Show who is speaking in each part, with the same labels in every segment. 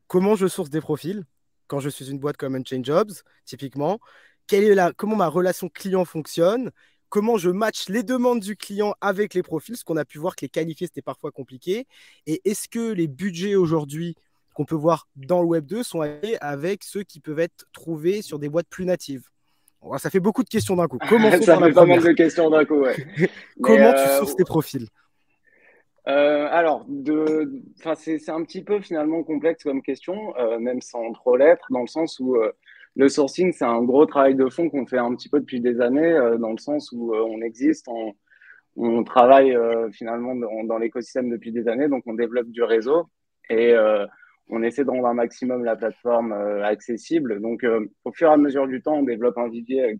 Speaker 1: comment je source des profils quand je suis une boîte comme Unchained Jobs, typiquement, comment ma relation client fonctionne, comment je match les demandes du client avec les profils, ce qu'on a pu voir que les qualifier, c'était parfois compliqué, et est-ce que les budgets aujourd'hui qu'on peut voir dans le Web 2 sont allés avec ceux qui peuvent être trouvés sur des boîtes plus natives. Bon, ça fait beaucoup de questions d'un coup. Commençons
Speaker 2: Ça
Speaker 1: par la
Speaker 2: fait pas mal
Speaker 1: première.
Speaker 2: de questions d'un coup, ouais. Mais
Speaker 1: Comment tu sources tes profils?
Speaker 2: alors, enfin, c'est un petit peu finalement complexe comme question, même sans trop l'être, dans le sens où le sourcing, c'est un gros travail de fond qu'on fait un petit peu depuis des années, dans le sens où on existe, on travaille finalement dans l'écosystème depuis des années, donc on développe du réseau et on essaie de rendre un maximum la plateforme accessible. Donc, au fur et à mesure du temps, on développe un vivier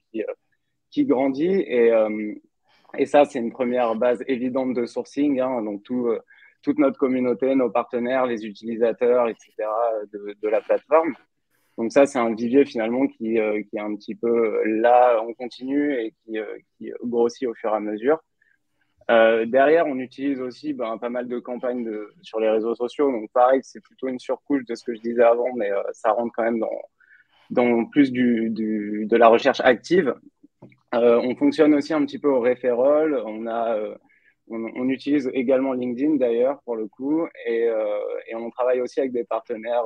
Speaker 2: qui grandit et ça, c'est une première base évidente de sourcing. Hein, donc, toute notre communauté, nos partenaires, les utilisateurs, etc. de la plateforme. Donc ça, c'est un vivier finalement qui est un petit peu là en continu et qui grossit au fur et à mesure. Derrière, on utilise aussi pas mal de campagnes sur les réseaux sociaux. Donc pareil, c'est plutôt une surcouche de ce que je disais avant, mais ça rentre quand même dans plus de la recherche active. On fonctionne aussi un petit peu au referral. On utilise également LinkedIn d'ailleurs pour le coup, et on travaille aussi avec des partenaires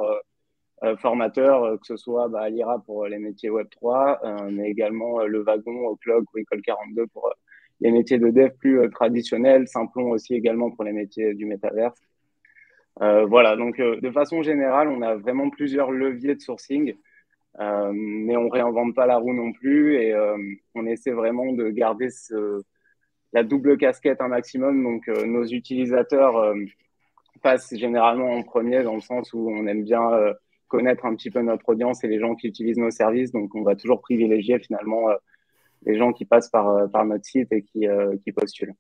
Speaker 2: formateurs, que ce soit Alira pour les métiers Web3, mais également Le Wagon, O'Clock ou École 42 pour les métiers de dev plus traditionnels, Simplon aussi également pour les métiers du métaverse. Voilà, donc de façon générale, on a vraiment plusieurs leviers de sourcing, mais on réinvente pas la roue non plus et on essaie vraiment de garder la double casquette un maximum. Donc nos utilisateurs passe généralement en premier dans le sens où on aime bien connaître un petit peu notre audience et les gens qui utilisent nos services. Donc, on va toujours privilégier finalement les gens qui passent par notre site et qui postulent.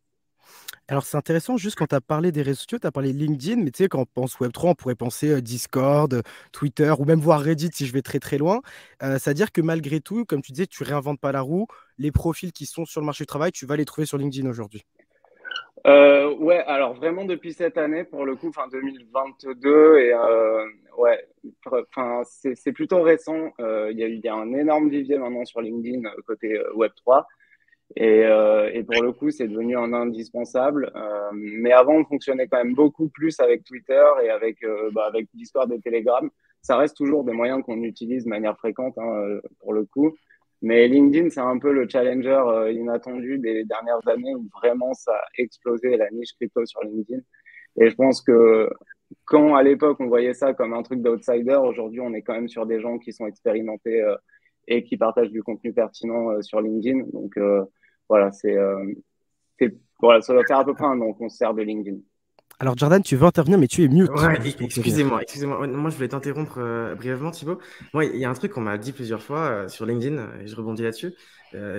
Speaker 1: Alors, c'est intéressant, juste quand tu as parlé des réseaux sociaux, tu as parlé de LinkedIn, mais tu sais, quand on pense Web3, on pourrait penser Discord, Twitter, ou même voir Reddit si je vais très très loin. C'est-à-dire que malgré tout, comme tu disais, tu réinventes pas la roue. Les profils qui sont sur le marché du travail, tu vas les trouver sur LinkedIn aujourd'hui.
Speaker 2: Ouais, alors vraiment depuis cette année, pour le coup, enfin 2022, et ouais, enfin c'est plutôt récent. Il y a un énorme vivier maintenant sur LinkedIn côté Web3. Et pour le coup, c'est devenu un indispensable. Mais avant, on fonctionnait quand même beaucoup plus avec Twitter et avec Discord et Telegram. Ça reste toujours des moyens qu'on utilise de manière fréquente, hein, pour le coup. Mais LinkedIn, c'est un peu le challenger inattendu des dernières années où vraiment ça a explosé la niche crypto sur LinkedIn. Et je pense que quand à l'époque on voyait ça comme un truc d'outsider, aujourd'hui on est quand même sur des gens qui sont expérimentés et qui partagent du contenu pertinent sur LinkedIn. Donc voilà, voilà, ça doit faire à peu près un an qu'on se sert de LinkedIn.
Speaker 1: Alors, Jordan, tu veux intervenir, mais tu es mute,
Speaker 3: Ouais,
Speaker 1: juste pour te dire.
Speaker 3: excusez-moi, excusez-moi. Ouais, moi, je voulais t'interrompre brièvement, Thibaut. Moi, il y a un truc qu'on m'a dit plusieurs fois sur LinkedIn, et je rebondis là-dessus.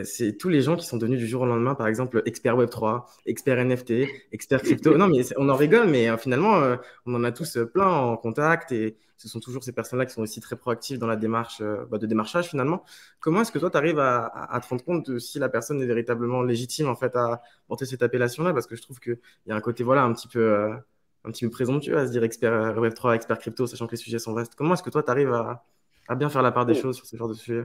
Speaker 3: C'est tous les gens qui sont devenus du jour au lendemain, par exemple, expert Web3, expert NFT, expert crypto. Non, mais on en rigole, mais finalement, on en a tous plein en contact, et ce sont toujours ces personnes-là qui sont aussi très proactives dans la démarche de démarchage, finalement. Comment est-ce que toi, tu arrives à te rendre compte de si la personne est véritablement légitime, en fait, à porter cette appellation-là? Parce que je trouve qu'il y a un côté, voilà, un petit peu présomptueux à se dire expert Web3, expert crypto, sachant que les sujets sont vastes. Comment est-ce que toi, tu arrives à bien faire la part des choses sur ce genre de sujet?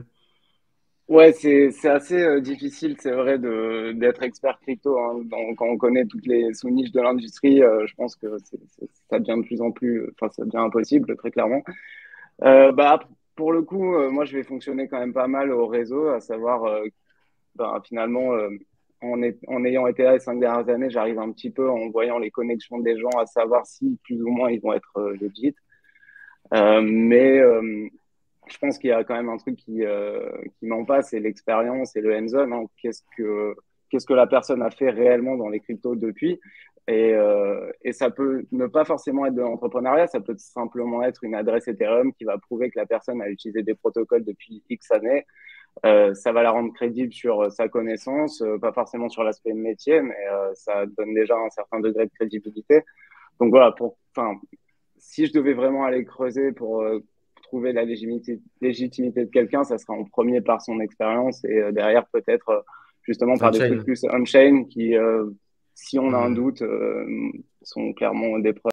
Speaker 2: Ouais, c'est assez difficile, c'est vrai, d'être expert crypto. Hein. Quand on connaît toutes les sous-niches de l'industrie, je pense que ça devient de plus en plus, enfin, ça devient impossible, très clairement. Pour le coup, moi, je vais fonctionner quand même pas mal au réseau, à savoir, finalement, en ayant été là les 5 dernières années, j'arrive un petit peu en voyant les connexions des gens à savoir si plus ou moins ils vont être legit. Mais je pense qu'il y a quand même un truc qui m'en passe, c'est l'expérience et le hands-on. Hein. Qu'est-ce que la personne a fait réellement dans les cryptos depuis? Et ça peut ne pas forcément être de l'entrepreneuriat, ça peut simplement être une adresse Ethereum qui va prouver que la personne a utilisé des protocoles depuis X années. Ça va la rendre crédible sur sa connaissance, pas forcément sur l'aspect métier, mais ça donne déjà un certain degré de crédibilité. Donc voilà, enfin, si je devais vraiment aller creuser pour trouver la légitimité de quelqu'un, ça sera en premier par son expérience et derrière peut-être justement par des trucs
Speaker 3: On-chain.
Speaker 2: plus on-chain qui, si on a un
Speaker 3: Hmm.
Speaker 2: doute, sont clairement des preuves.